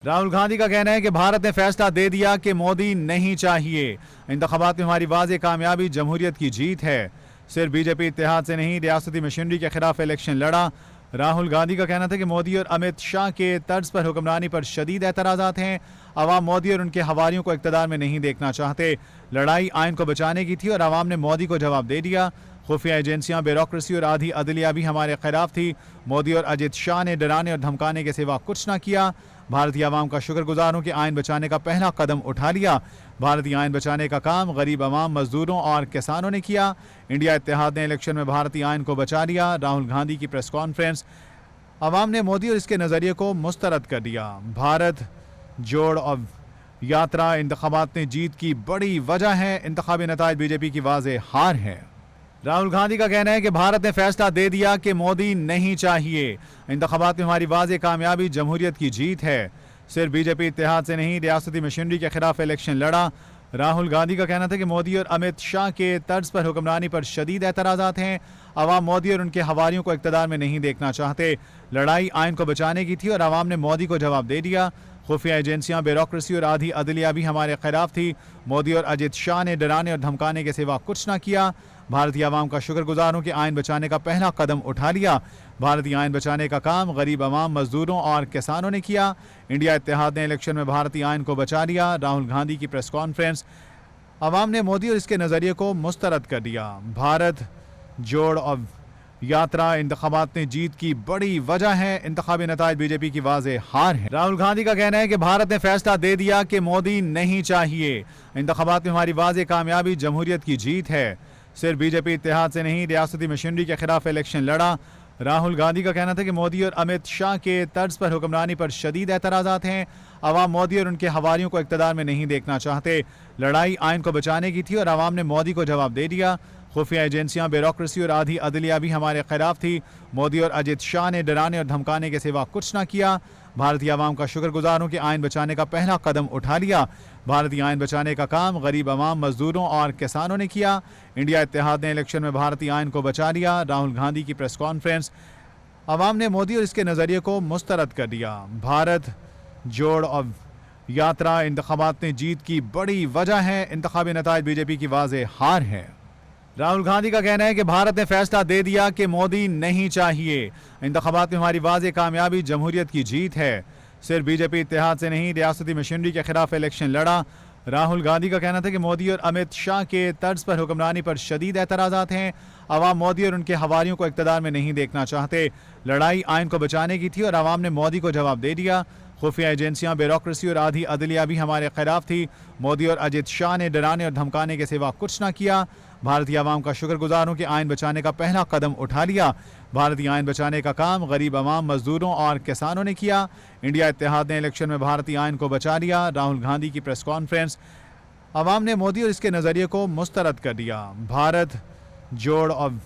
राहुल गांधी का कहना है कि भारत ने फैसला दे दिया कि मोदी नहीं चाहिए। इंतखाबात में हमारी वाज़ेह कामयाबी जमहूरियत की जीत है। सिर्फ बीजेपी इत्तेहाद से नहीं, रियासती मशीनरी के खिलाफ इलेक्शन लड़ा। राहुल गांधी का कहना था कि मोदी और अमित शाह के तर्ज पर हुक्मरानी पर शदीद एतराज़ात हैं। अवाम मोदी और उनके हवारियों को इक़्तिदार में नहीं देखना चाहते। लड़ाई आइन को बचाने की थी और अवाम ने मोदी को जवाब दे दिया। खुफिया एजेंसियां, ब्यूरोक्रेसी और आधी अदलिया भी हमारे खिलाफ थी। मोदी और अजित शाह ने डराने और धमकाने के सिवा कुछ न किया। भारतीय आवाम का शुक्रगुजार हूं कि आइन बचाने का पहला कदम उठा लिया। भारतीय आइन बचाने का काम गरीब अवाम, मजदूरों और किसानों ने किया। इंडिया इत्तेहाद ने इलेक्शन में भारतीय आइन को बचा लिया। राहुल गांधी की प्रेस कॉन्फ्रेंस। अवाम ने मोदी और इसके नज़रिए को मुस्तरद कर दिया। भारत जोड़ और यात्रा इंतखाबात में जीत की बड़ी वजह है। इंतखाबी नताइज बीजेपी की वाज़ेह हार है। राहुल गांधी का कहना है कि भारत ने फैसला दे दिया कि मोदी नहीं चाहिए। इंतखाबात में हमारी वाज़ेह कामयाबी जमहूरियत की जीत है। सिर्फ बीजेपी इत्तेहाद से नहीं, रियासती मशीनरी के खिलाफ इलेक्शन लड़ा। राहुल गांधी का कहना था कि मोदी और अमित शाह के तर्ज पर हुक्मरानी पर शदीद एतराज़ात हैं। अवाम मोदी और उनके हवारियों को इक़्तिदार में नहीं देखना चाहते। लड़ाई आइन को बचाने की थी और अवाम ने मोदी को जवाब दे दिया। खुफिया एजेंसियां, ब्यूरोक्रेसी और आधी अदलिया भी हमारे खिलाफ थी। मोदी और अजित शाह ने डराने और धमकाने के सिवा कुछ न किया। भारतीय आवाम का शुक्रगुजार हूं कि आइन बचाने का पहला कदम उठा लिया। भारतीय आइन बचाने का काम गरीब अवाम, मजदूरों और किसानों ने किया। इंडिया इत्तेहाद ने इलेक्शन में भारतीय आइन को बचा लिया। राहुल गांधी की प्रेस कॉन्फ्रेंस। अवाम ने मोदी और इसके नज़रिए को मुस्तरद कर दिया। भारत जोड़ और यात्रा इंतखाबात में जीत की बड़ी वजह है। इंतखाबी नताइज बीजेपी की वाज़ेह हार है। राहुल गांधी का कहना है कि भारत ने फैसला दे दिया कि मोदी नहीं चाहिए। इंतखाबात में हमारी वाज़ेह कामयाबी जमहूरियत की जीत है। सिर्फ बीजेपी इत्तेहाद से नहीं, रियासती मशीनरी के खिलाफ इलेक्शन लड़ा। राहुल गांधी का कहना था कि मोदी और अमित शाह के तर्ज पर हुक्मरानी पर शदीद एतराज़ात हैं। अवाम मोदी और उनके हवारियों को इक़्तिदार में नहीं देखना चाहते। लड़ाई आइन को बचाने की थी और अवाम ने मोदी को जवाब दे दिया। खुफिया एजेंसियां, ब्यूरोक्रेसी और आधी अदलिया भी हमारे खिलाफ थी। मोदी और अजित शाह ने डराने और धमकाने के सिवा कुछ न किया। भारतीय आवाम का शुक्रगुजार हूं कि आइन बचाने का पहला कदम उठा लिया। भारतीय आइन बचाने का काम गरीब अवाम, मजदूरों और किसानों ने किया। इंडिया इत्तेहाद ने इलेक्शन में भारतीय आइन को बचा लिया। राहुल गांधी की प्रेस कॉन्फ्रेंस। अवाम ने मोदी और इसके नज़रिए को मुस्तरद कर दिया। भारत जोड़ और यात्रा इंतखाबात में जीत की बड़ी वजह है। इंतखाबी नताइज बीजेपी की वाज़ेह हार है। राहुल गांधी का कहना है कि भारत ने फैसला दे दिया कि मोदी नहीं चाहिए। इंतखाबात में हमारी वाज़ेह कामयाबी जमहूरियत की जीत है। सिर्फ बीजेपी इत्तेहाद से नहीं, रियासती मशीनरी के खिलाफ इलेक्शन लड़ा। राहुल गांधी का कहना था कि मोदी और अमित शाह के तर्ज पर हुक्मरानी पर शदीद एतराज़ात हैं। अवाम मोदी और उनके हवारियों को इक़्तिदार में नहीं देखना चाहते। लड़ाई आइन को बचाने की थी और अवाम ने मोदी को जवाब दे दिया। खुफिया एजेंसियां, ब्यूरोक्रेसी और आधी अदलिया भी हमारे खिलाफ थी। मोदी और अजित शाह ने डराने और धमकाने के सिवा कुछ न किया। भारतीय आवाम का शुक्रगुजार हूं कि आइन बचाने का पहला कदम उठा लिया। भारतीय आइन बचाने का काम गरीब अवाम, मजदूरों और किसानों ने किया। इंडिया इत्तेहाद ने इलेक्शन में भारतीय आइन को बचा लिया। राहुल गांधी की प्रेस कॉन्फ्रेंस। अवाम ने मोदी और इसके नज़रिए को मुस्तरद कर दिया। भारत जोड़ और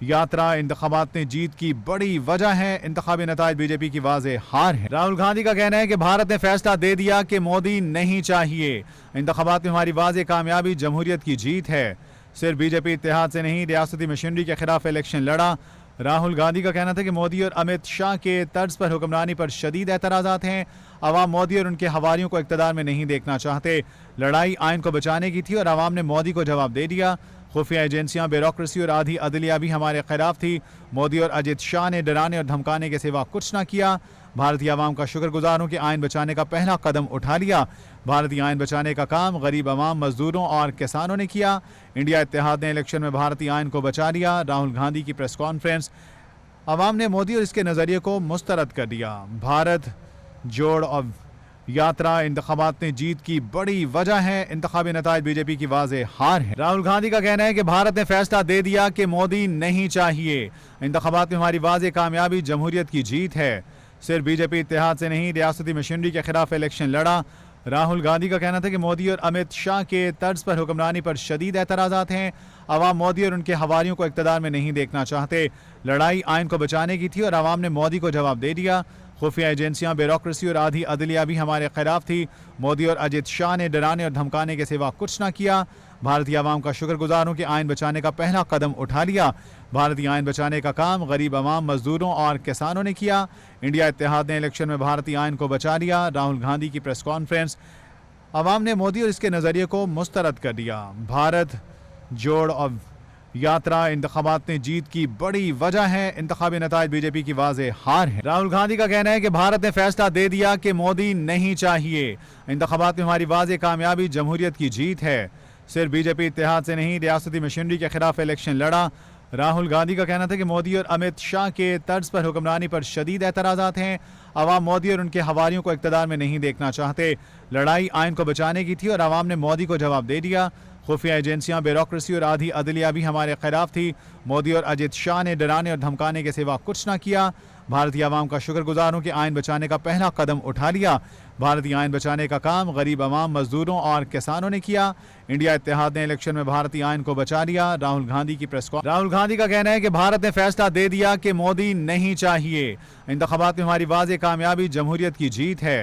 यात्रा इंतखाबात में जीत की बड़ी वजह है। इंतखाबी नताइज बीजेपी की वाज़ेह हार है। राहुल गांधी का कहना है कि भारत ने फैसला दे दिया कि मोदी नहीं चाहिए। इंतखाबात में हमारी वाज़ेह कामयाबी जमहूरियत की जीत है। सिर्फ बीजेपी इत्तेहाद से नहीं, रियासती मशीनरी के खिलाफ इलेक्शन लड़ा। राहुल गांधी का कहना था कि मोदी और अमित शाह के तर्ज पर हुक्मरानी पर शदीद एतराज़ात हैं। अवाम मोदी और उनके हवारियों को इक़्तिदार में नहीं देखना चाहते। लड़ाई आइन को बचाने की थी और अवाम ने मोदी को जवाब दे दिया। खुफिया एजेंसियां, ब्यूरोक्रेसी और आधी अदलिया भी हमारे खिलाफ थी। मोदी और अजित शाह ने डराने और धमकाने के सिवा कुछ न किया। भारतीय आवाम का शुक्रगुजार हूं कि आइन बचाने का पहला कदम उठा लिया। भारतीय आइन बचाने का काम गरीब अवाम, मजदूरों और किसानों ने किया। इंडिया इत्तेहाद ने इलेक्शन में भारतीय आइन को बचा लिया। राहुल गांधी की प्रेस कॉन्फ्रेंस। अवाम ने मोदी और इसके नज़रिए को मुस्तरद कर दिया। भारत जोड़ और यात्रा इंतखाबात में जीत की बड़ी वजह है। इंतखाबी नताइज बीजेपी की वाज़ेह हार है। राहुल गांधी का कहना है कि भारत ने फैसला दे दिया कि मोदी नहीं चाहिए। इंतखाबात में हमारी वाज़ेह कामयाबी जमहूरियत की जीत है। सिर्फ बीजेपी इत्तेहाद से नहीं, रियासती मशीनरी के खिलाफ इलेक्शन लड़ा। राहुल गांधी का कहना था कि मोदी और अमित शाह के तर्ज पर हुक्मरानी पर शदीद एतराज़ात हैं। अवाम मोदी और उनके हवारियों को इक़्तिदार में नहीं देखना चाहते। लड़ाई आइन को बचाने की थी और अवाम ने मोदी को जवाब दे दिया। खुफिया एजेंसियां, ब्यूरोक्रेसी और आधी अदलिया भी हमारे खिलाफ थी। मोदी और अजित शाह ने डराने और धमकाने के सिवा कुछ न किया। भारतीय आवाम का शुक्रगुजार हूं कि आइन बचाने का पहला कदम उठा लिया। भारतीय आइन बचाने का काम गरीब अवाम, मजदूरों और किसानों ने किया। इंडिया इत्तेहाद ने इलेक्शन में भारतीय आइन को बचा लिया। राहुल गांधी की प्रेस कॉन्फ्रेंस। अवाम ने मोदी और इसके नज़रिए को मुस्तरद कर दिया। भारत जोड़ और यात्रा इंतखाबात में जीत की बड़ी वजह है। इंतखाबी नताइज बीजेपी की वाज़े हार है। राहुल गांधी का कहना है कि भारत ने फैसला दे दिया कि मोदी नहीं चाहिए। इंतखाबात में हमारी वाज़े कामयाबी जमहूरियत की जीत है। सिर्फ बीजेपी इत्तेहाद से नहीं, रियासती मशीनरी के खिलाफ इलेक्शन लड़ा। राहुल गांधी का कहना था कि मोदी और अमित शाह के तर्ज पर हुक्मरानी पर शदीद एतराज़ात हैं। अवाम मोदी और उनके हवारियों को इक़्तिदार में नहीं देखना चाहते। लड़ाई आइन को बचाने की थी और अवाम ने मोदी को जवाब दे दिया। खुफिया एजेंसियां, ब्यूरोक्रेसी और आधी अदलिया भी हमारे खिलाफ थी। मोदी और अजित शाह ने डराने और धमकाने के सिवा कुछ न किया। भारतीय अवाम का शुक्रगुजार हूं कि आइन बचाने का पहला कदम उठा लिया। भारतीय आइन बचाने का काम गरीब अवाम, मजदूरों और किसानों ने किया। इंडिया इत्तेहाद ने इलेक्शन में भारतीय आइन को बचा लिया। राहुल गांधी की प्रेस कॉन्फ्रेंस। राहुल गांधी का कहना है कि भारत ने फैसला दे दिया कि मोदी नहीं चाहिए। इंतखाबात में हमारी वाज़े कामयाबी जमहूरियत की जीत है।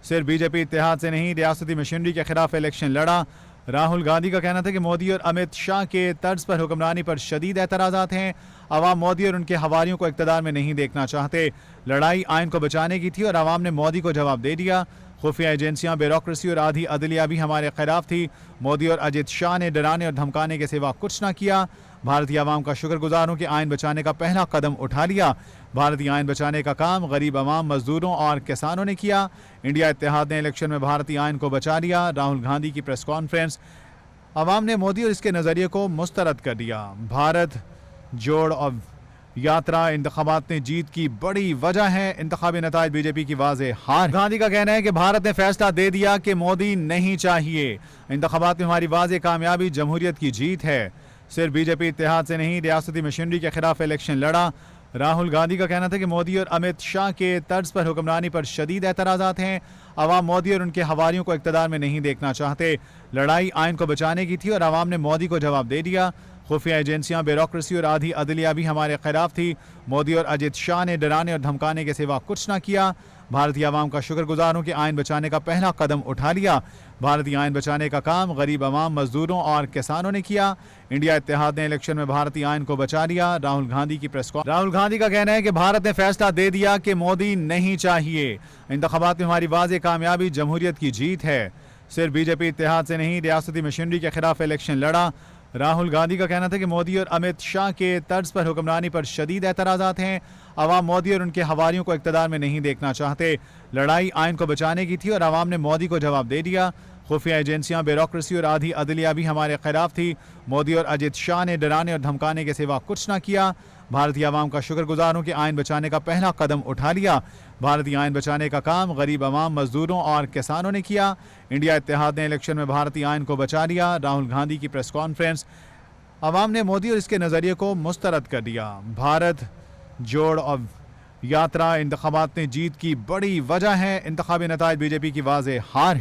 सिर्फ बीजेपी इत्तेहाद से नहीं, रियासती मशीनरी के खिलाफ इलेक्शन लड़ा। राहुल गांधी का कहना था कि मोदी और अमित शाह के तर्ज पर हुक्मरानी पर शदीद एतराज़ात हैं। अवाम मोदी और उनके हवारियों को इक़्तिदार में नहीं देखना चाहते। लड़ाई आइन को बचाने की थी और अवाम ने मोदी को जवाब दे दिया। खुफिया एजेंसियां, ब्यूरोक्रेसी और आधी अदलिया भी हमारे खिलाफ थी। मोदी और अजित शाह ने डराने और धमकाने के सिवा कुछ न किया। भारतीय अवाम का शुक्रगुजार हूं कि आइन बचाने का पहला कदम उठा लिया। भारतीय आइन बचाने का काम गरीब अवाम, मजदूरों और किसानों ने किया। इंडिया इत्तेहाद ने इलेक्शन में भारतीय आइन को बचा लिया। राहुल गांधी की प्रेस कॉन्फ्रेंस। अवाम ने मोदी और इसके नज़रिए को मुस्तरद कर दिया। भारत जोड़ और यात्रा इंतखाबात में जीत की बड़ी वजह है। इंतखाबी नताइज बीजेपी की वाज़े हार। गांधी का कहना है कि भारत ने फैसला दे दिया कि मोदी नहीं चाहिए। इंतखाबात में हमारी वाज़े कामयाबी जमहूरियत की जीत है। सिर्फ बीजेपी इत्तेहाद से नहीं, रियासती मशीनरी के खिलाफ इलेक्शन लड़ा। राहुल गांधी का कहना था कि मोदी और अमित शाह के तर्ज पर हुक्मरानी पर शदीद एतराज़ात हैं। अवाम मोदी और उनके हवारियों को इक़्तिदार में नहीं देखना चाहते। लड़ाई आइन को बचाने की थी और अवाम ने मोदी को जवाब दे दिया। खुफिया एजेंसियां, ब्यूरोक्रेसी और आधी अदलिया भी हमारे खिलाफ थी। मोदी और अजित शाह ने डराने और धमकाने के सिवा कुछ न किया। भारतीय अवाम का शुक्रगुजार हूं कि आइन बचाने का पहला कदम उठा लिया। भारतीय आइन बचाने का काम गरीब अवाम, मजदूरों और किसानों ने किया। इंडिया इत्तेहाद ने इलेक्शन में भारतीय आइन को बचा लिया। राहुल गांधी की प्रेस कॉन्फ्रेंस। राहुल गांधी का कहना है कि भारत ने फैसला दे दिया कि मोदी नहीं चाहिए। इंतखाबात में हमारी वाज़े कामयाबी जमहूरियत की जीत है। सिर्फ बीजेपी इत्तेहाद से नहीं, रियासती मशीनरी के खिलाफ इलेक्शन लड़ा। राहुल गांधी का कहना था कि मोदी और अमित शाह के तर्ज पर हुक्मरानी पर शदीद एतराज़ात हैं। अवाम मोदी और उनके हवारियों को इक़्तिदार में नहीं देखना चाहते। लड़ाई आइन को बचाने की थी और अवाम ने मोदी को जवाब दे दिया। खुफिया एजेंसियां, ब्यूरोक्रेसी और आधी अदलिया भी हमारे खिलाफ थी। मोदी और अजित शाह ने डराने और धमकाने के सिवा कुछ न किया। भारतीय अवाम का शुक्रगुजार हूं कि आइन बचाने का पहला कदम उठा लिया। भारतीय आइन बचाने का काम गरीब अवाम, मजदूरों और किसानों ने किया। इंडिया इत्तेहाद ने इलेक्शन में भारतीय आइन को बचा लिया। राहुल गांधी की प्रेस कॉन्फ्रेंस। अवाम ने मोदी और इसके नज़रिए को मुस्तरद कर दिया। भारत जोड़ और यात्रा इंतखाबात में जीत की बड़ी वजह है। इंतखाबी नताइज बीजेपी की वाज़े हार है।